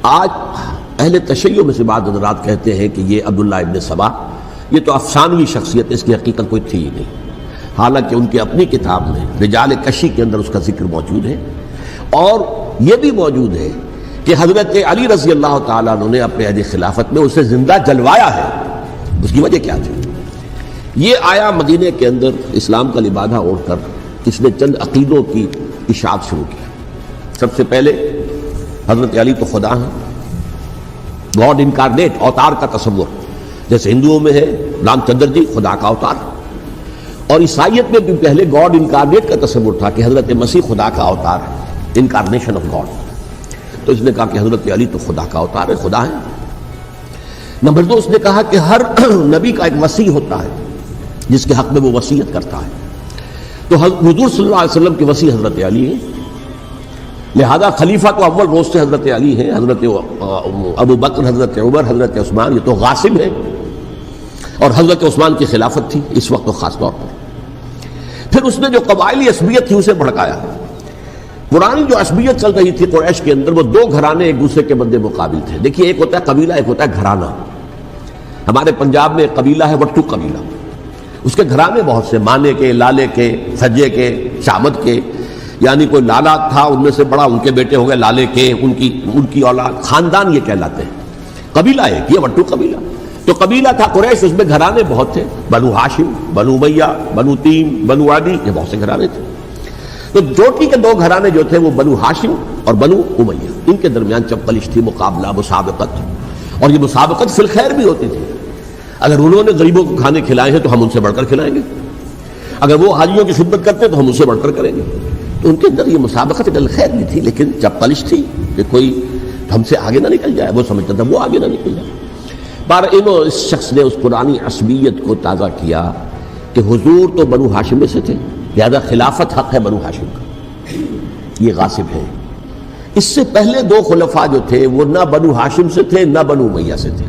آج اہل تشیع میں سے بعض حضرات کہتے ہیں کہ یہ عبداللہ ابن سبا یہ تو افسانوی شخصیت ہے، اس کی حقیقت کوئی تھی ہی نہیں، حالانکہ ان کی اپنی کتاب میں رجال کشی کے اندر اس کا ذکر موجود ہے، اور یہ بھی موجود ہے کہ حضرت علی رضی اللہ تعالیٰ عنہ نے اپنے عہد خلافت میں اسے زندہ جلوایا ہے۔ اس کی وجہ کیا تھی؟ یہ آیا مدینے کے اندر اسلام کا لبادہ اوڑھ کر اس نے چند عقیدوں کی اشاعت شروع کی۔ سب سے پہلے حضرت علی تو خدا ہیں، گاڈ انکارنیٹ، اوتار کا تصور، جیسے ہندوؤں میں ہے رام چندر جی خدا کا اوتار، اور عیسائیت میں بھی پہلے گاڈ انکارنیٹ کا تصور تھا کہ حضرت مسیح خدا کا اوتار ہے، انکارنیشن آف گاڈ۔ تو اس نے کہا کہ حضرت علی تو خدا کا اوتار ہے، خدا ہے۔ نمبر 2، اس نے کہا کہ ہر نبی کا ایک وصی ہوتا ہے جس کے حق میں وہ وصیت کرتا ہے، تو حضور صلی اللہ علیہ وسلم کے وصی حضرت علی ہیں، لہذا خلیفہ تو اول روز سے حضرت علی ہیں، حضرت ابو بکر، حضرت عمر، حضرت عثمان یہ تو غاصب ہیں، اور حضرت عثمان کی خلافت تھی اس وقت تو خاص طور پر۔ پھر اس نے جو قبائلی عصبیت تھی اسے بھڑکایا۔ پرانی جو عصبیت چل رہی تھی قریش کے اندر، وہ دو گھرانے ایک دوسرے کے مد مقابل تھے۔ دیکھیے، ایک ہوتا ہے قبیلہ، ایک ہوتا ہے گھرانہ۔ ہمارے پنجاب میں ایک قبیلہ ہے وٹو قبیلہ، اس کے گھرانے بہت سے، مانے کے، لالے کے، سجے کے، شامت کے، یعنی کوئی لالا تھا ان میں سے بڑا، ان کے بیٹے ہو گئے لالے کے، ان کی اولاد، خاندان یہ کہلاتے ہیں۔ قبیلہ ایک، یہ وٹو قبیلہ۔ تو قبیلہ تھا قریش، اس میں گھرانے بہت تھے، بنو ہاشم، بنو امیہ، بنو تیم، بنو عدی، یہ بہت سے گھرانے تھے۔ تو چوٹی کے دو گھرانے جو تھے وہ بنو ہاشم اور بنو امیہ، ان کے درمیان چپقلش تھی، مقابلہ، مسابقت، اور یہ مسابقت فی الخیر بھی ہوتی تھی۔ اگر انہوں نے غریبوں کو کھانے کھلائے ہیں تو ہم ان سے بڑھ کر کھلائیں گے، اگر وہ حاجیوں کی خدمت کرتے ہیں تو ہم ان سے بڑھ کر کریں گے۔ تو ان کے اندر یہ مسابقت خیر بھی تھی، لیکن چپقلش تھی کہ کوئی ہم سے آگے نہ نکل جائے، وہ سمجھتا تھا وہ آگے نہ نکل جائے۔ پر اس شخص نے اس پرانی عصبیت کو تازہ کیا کہ حضور تو بنو ہاشم میں سے تھے، لہذا خلافت حق ہے بنو ہاشم کا، یہ غاصب ہے۔ اس سے پہلے دو خلفاء جو تھے وہ نہ بنو ہاشم سے تھے نہ بنو امیہ سے تھے۔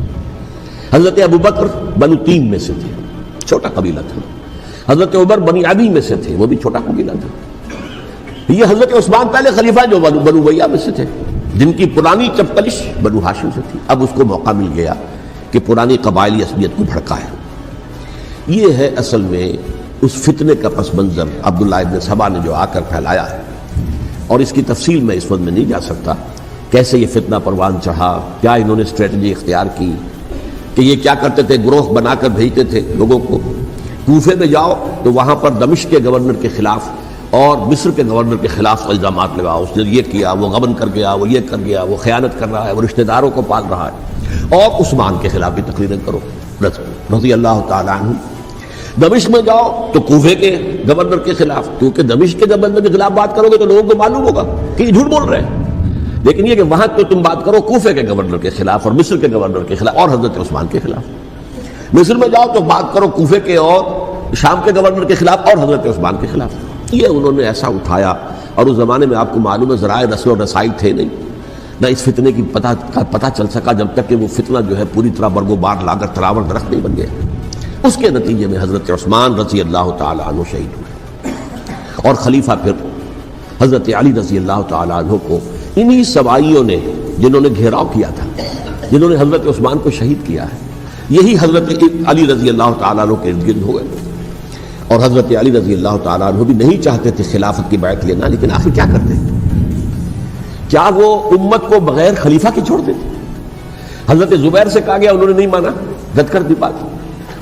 حضرت ابو بکر بنو تیم میں سے تھے، چھوٹا قبیلہ تھا۔ حضرت عمر بنی عدی میں سے تھے، وہ بھی چھوٹا قبیلہ تھا۔ یہ حضرت عثمان پہلے خلیفہ جو بنو امیہ میں سے تھے، جن کی پرانی چپقلش بنو ہاشم سے تھی۔ اب اس کو موقع مل گیا کہ پرانی قبائلی عصبیت کو بھڑکائے۔ یہ ہے اصل میں اس فتنے کا پس منظر عبداللہ ابن سبا نے جو آ کر پھیلایا ہے، اور اس کی تفصیل میں اس وقت میں نہیں جا سکتا، کیسے یہ فتنہ پروان چڑھا، کیا انہوں نے اسٹریٹجی اختیار کی کہ یہ کیا کرتے تھے، گروہ بنا کر بھیجتے تھے لوگوں کو۔ کوفے میں جاؤ تو وہاں پر دمشق کے گورنر کے خلاف اور مصر کے گورنر کے خلاف الزامات لگاؤ، اس نے یہ کیا، وہ غبن کر گیا، وہ یہ کر گیا، وہ خیانت کر رہا ہے، وہ رشتہ داروں کو پال رہا ہے، اور عثمان کے خلاف بھی تقریریں کرو رضی اللہ تعالیٰ عنہ۔ دمشق میں جاؤ تو کوفے کے گورنر کے خلاف، کیونکہ دمشق کے گورنر کے خلاف بات کرو گے تو لوگوں کو معلوم ہوگا کہ یہ جھوٹ بول رہے ہیں، لیکن یہ کہ وہاں تو تم بات کرو کوفے کے گورنر کے خلاف اور مصر کے گورنر کے خلاف اور حضرت عثمان کے خلاف۔ مصر میں جاؤ تو بات کرو کوفے کے اور شام کے گورنر کے خلاف اور حضرت عثمان کے خلاف۔ یہ انہوں نے ایسا اٹھایا، اور اس زمانے میں آپ کو معلوم ہے ذرائع رسل و رسائی تھے نہیں، نہ اس فتنے کی پتہ چل سکا جب تک کہ وہ فتنہ جو ہے پوری طرح برگ و بار لا کر تراور درخت نہیں بن گیا۔ اس کے نتیجے میں حضرت عثمان رضی اللہ تعالیٰ عنہ شہید ہوئے، اور خلیفہ پھر حضرت علی رضی اللہ تعالیٰ عنہ کو انہی سوائیوں نے، جنہوں نے گھیراؤ کیا تھا، جنہوں نے حضرت عثمان کو شہید کیا ہے، یہی حضرت علی رضی اللہ تعالیٰ عنہ کے ارد گرد ہو گئے۔ اور حضرت علی رضی اللہ تعالیٰ عنہ بھی نہیں چاہتے تھے خلافت کی بیعت لینا، لیکن آخر کیا کرتے؟ کیا وہ امت کو بغیر خلیفہ کے چھوڑ دیتے؟ حضرت زبیر سے کہا گیا، انہوں نے نہیں مانا، رد کر دی بات۔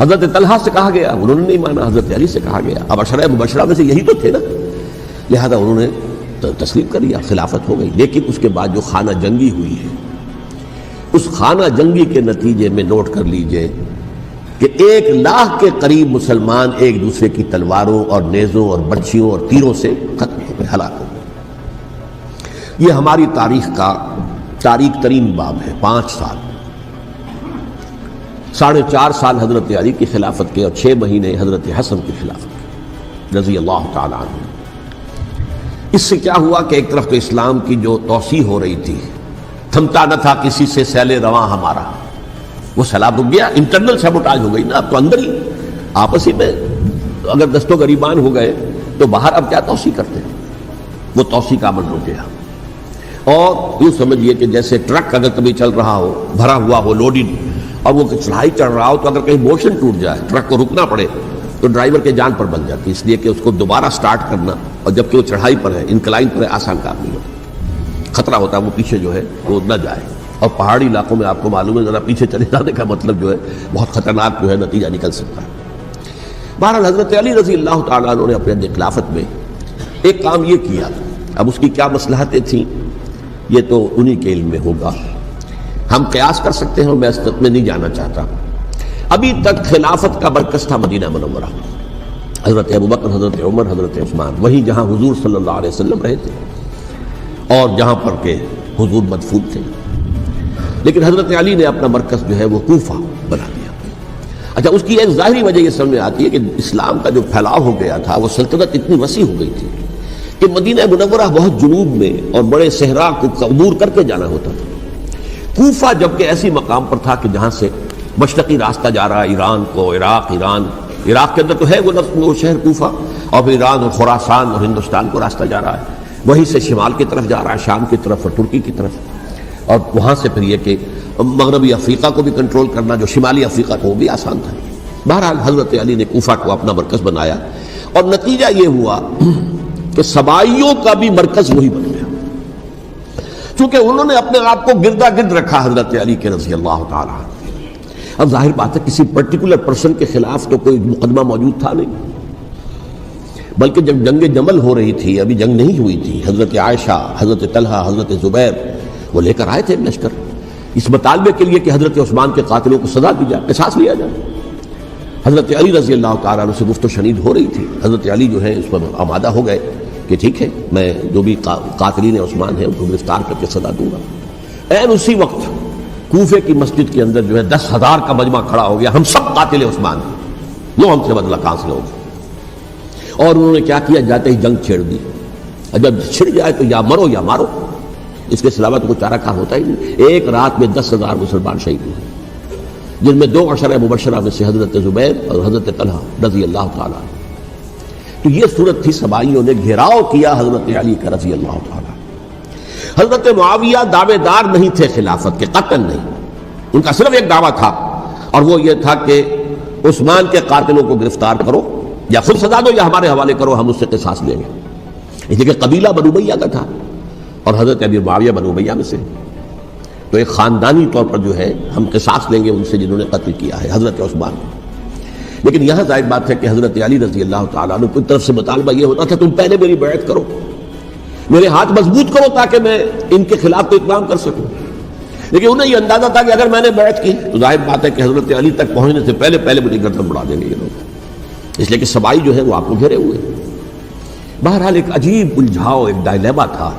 حضرت طلحہ سے کہا گیا، انہوں نے نہیں مانا، حضرت علی سے کہا گیا، اب عشرہ مبشرہ میں سے یہی تو تھے نا، لہذا انہوں نے تسلیم کر لیا، خلافت ہو گئی۔ لیکن اس کے بعد جو خانہ جنگی ہوئی ہے، اس خانہ جنگی کے نتیجے میں نوٹ کر لیجئے کہ 1,00,000 کے قریب مسلمان ایک دوسرے کی تلواروں اور نیزوں اور برچھیوں اور تیروں سے ختم ہو گئے، ہلاک ہو گئے۔ یہ ہماری تاریخ کا تاریخ ترین باب ہے۔ 5 سال، 4.5 سال حضرت علی کی خلافت کے، اور 6 مہینے حضرت حسن کی خلافت رضی اللہ تعالیٰ عنہ۔ اس سے کیا ہوا کہ ایک طرف تو اسلام کی جو توسیع ہو رہی تھی، تھمتا نہ تھا کسی سے سیل رواں ہمارا، وہ سیلاب رک گیا، انٹرنل سیبوٹاج ہو گئی نا، اب تو اندر ہی آپس ہی میں اگر دستوں گریبان ہو گئے تو باہر اب کیا توسیع کرتے ہیں، وہ توسیع کا عمل رک گیا۔ اور یوں سمجھیے کہ جیسے ٹرک اگر کبھی چل رہا ہو، بھرا ہوا ہو، لوڈڈ، اور وہ چڑھائی چڑھ رہا ہو، تو اگر کہیں موشن ٹوٹ جائے، ٹرک کو رکنا پڑے، تو ڈرائیور کے جان پر بن جاتی، اس لیے کہ اس کو دوبارہ سٹارٹ کرنا، اور جبکہ وہ چڑھائی پر ہے، انکلائن پر ہے، آسان کام نہیں ہوتا، خطرہ ہوتا ہے وہ پیچھے جو ہے وہ نہ جائے۔ اور پہاڑی علاقوں میں آپ کو معلوم ہے ذرا پیچھے چلے جانے کا مطلب جو ہے بہت خطرناک جو ہے نتیجہ نکل سکتا ہے۔ بہرحال حضرت علی رضی اللہ تعالیٰ عنہ نے اپنے خلافت میں ایک کام یہ کیا، اب اس کی کیا مصلحتیں تھیں یہ تو انہی کے علم میں ہوگا، ہم قیاس کر سکتے ہیں، میں اس تک میں نہیں جانا چاہتا۔ ابھی تک خلافت کا مرکز تھا مدینہ منورہ، حضرت ابوبکر، حضرت عمر، حضرت عثمان، وہیں جہاں حضور صلی اللہ علیہ وسلم رہے تھے اور جہاں پر کہ حضور مدفون تھے، لیکن حضرت علی نے اپنا مرکز جو ہے وہ کوفہ بنا دیا۔ اچھا، اس کی ایک ظاہری وجہ یہ سمجھ میں آتی ہے کہ اسلام کا جو پھیلاؤ ہو گیا تھا، وہ سلطنت اتنی وسیع ہو گئی تھی کہ مدینہ منورہ بہت جنوب میں اور بڑے صحرا کو عبور کر کے جانا ہوتا تھا۔ کوفہ جبکہ ایسی مقام پر تھا کہ جہاں سے مشرقی راستہ جا رہا ہے ایران کو، عراق کے اندر تو ہے وہ شہر کوفہ، اور پھر ایران اور خراسان اور ہندوستان کو راستہ جا رہا ہے، وہیں سے شمال کی طرف جا رہا ہے، شام کی طرف اور ترکی کی طرف، اور وہاں سے پھر یہ کہ مغربی افریقہ کو بھی کنٹرول کرنا، جو شمالی افریقہ کو وہ بھی آسان تھا۔ بہرحال حضرت علی نے کوفہ کو اپنا مرکز بنایا، اور نتیجہ یہ ہوا کہ سبائیوں کا بھی مرکز وہی بن گیا، چونکہ انہوں نے اپنے آپ کو گردا گرد رکھا حضرت علی کے رضی اللہ تعالیٰ۔ اب ظاہر بات ہے کسی پرٹیکولر پرسن کے خلاف تو کوئی مقدمہ موجود تھا نہیں، بلکہ جب جنگ جمل ہو رہی تھی، ابھی جنگ نہیں ہوئی تھی، حضرت عائشہ، حضرت طلحہ، حضرت زبیر وہ لے کر آئے تھے لشکر اس مطالبے کے لیے کہ حضرت عثمان کے قاتلوں کو سزا دی جائے، قصاص لیا جائے۔ حضرت علی رضی اللہ تعالیٰ عنہ سے گفت و شنید ہو رہی تھی، حضرت علی جو ہے اس پر آمادہ ہو گئے کہ ٹھیک ہے، میں جو بھی قاتلین عثمان ہیں ان کو گرفتار کر کے سزا دوں گا۔ عین اسی وقت کوفے کی مسجد کے اندر جو ہے 10,000 کا مجمع کھڑا ہو گیا، ہم سب قاتل عثمان ہیں، لو ہم سے بدلہ کانس لو۔ اور انہوں نے کیا کیا، جاتے ہی جنگ چھیڑ دی، جب چھڑ جائے تو یا مرو یا مارو، اس کے سلاوت کو چارہ کام ہوتا ہی نہیں۔ ایک رات میں 10,000 مسلمان شہید ہوئے، جن میں 2 عشرہ مبشرہ میں سے حضرت زبیر اور حضرت طلحہ رضی اللہ تعالیٰ۔ تو یہ صورت تھی، سبائیوں نے گھیراؤ کیا حضرت علی کا رضی اللہ تعالیٰ۔ حضرت معاویہ دعوے دار نہیں تھے خلافت کے، قطعاً نہیں، ان کا صرف ایک دعویٰ تھا، اور وہ یہ تھا کہ عثمان کے قاتلوں کو گرفتار کرو، یا خود سزا دو یا ہمارے حوالے کرو، ہم اس سے قصاص لیں گے۔ اس لیے کہ قبیلہ بنو امیہ کا تھا، اور حضرت ابی معاویہ بنو امیہ میں سے، تو ایک خاندانی طور پر جو ہے ہم قصاص لیں گے ان سے جنہوں نے قتل کیا ہے حضرت عثمان۔ لیکن یہاں ظاہر بات ہے کہ حضرت علی رضی اللہ تعالیٰ عنہ کی طرف سے مطالبہ یہ ہوتا تھا تم پہلے میری بیعت کرو، میرے ہاتھ مضبوط کرو تاکہ میں ان کے خلاف تو اقدام کر سکوں۔ لیکن انہیں یہ اندازہ تھا کہ اگر میں نے بیعت کی تو ظاہر بات ہے کہ حضرت علی تک پہنچنے سے پہلے مجھے گردن اڑا دیں گے یہ لوگ، اس لیے کہ سبائی جو ہے وہ آپ کو گھیرے ہوئے۔ بہرحال ایک عجیب الجھاؤ، ایک ڈائلیما تھا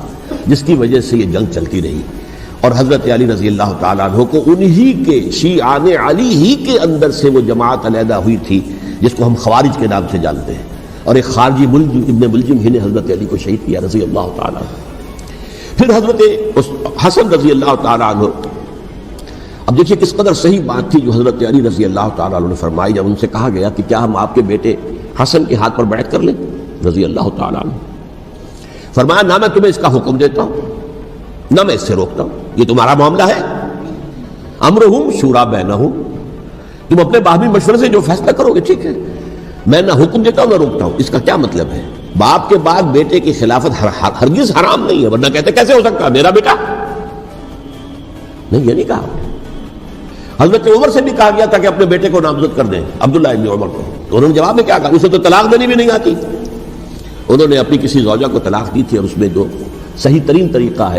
جس کی وجہ سے یہ جنگ چلتی رہی، اور حضرت علی رضی اللہ تعالیٰ عنہ کو انہی کے شیعان علی ہی کے اندر سے وہ جماعت علیحدہ ہوئی تھی جس کو ہم خوارج کے نام سے جانتے ہیں، اور ایک خارجی ابن ملجم ہی نے حضرت علی کو شہید کیا رضی اللہ تعالیٰ عنہ۔ پھر حضرت حسن رضی اللہ تعالیٰ عنہ، اب دیکھیے کس قدر صحیح بات تھی جو حضرت علی رضی اللہ تعالیٰ عنہ نے فرمائی جب ان سے کہا گیا کہ کیا ہم آپ کے بیٹے حسن کے ہاتھ پر بیعت کر لیں رضی اللہ تعالیٰ عنہ۔ فرمایا نہ میں تمہیں اس کا حکم دیتا ہوں نہ میں اس سے روکتا ہوں، یہ تمہارا معاملہ ہے، امرہم شورا بینہم، تم اپنے باہمی مشورے سے جو فیصلہ کرو گے ٹھیک ہے، میں نہ حکم دیتا ہوں نہ روکتا ہوں۔ اس کا کیا مطلب ہے؟ باپ کے بعد بیٹے کی خلافت ہرگز حرام نہیں ہے، ورنہ کہتے کیسے ہو سکتا میرا بیٹا؟ نہیں، یہ نہیں کہا۔ حضرت عمر سے بھی کہا گیا تھا کہ اپنے بیٹے کو نامزد کر دیں، عبداللہ ابن عمر کو، تو انہوں نے جواب میں کیا کہا؟ اسے تو طلاق دینی بھی نہیں آتی۔ انہوں نے اپنی کسی زوجہ کو طلاق دی تھی، اور اس میں جو صحیح ترین طریقہ ہے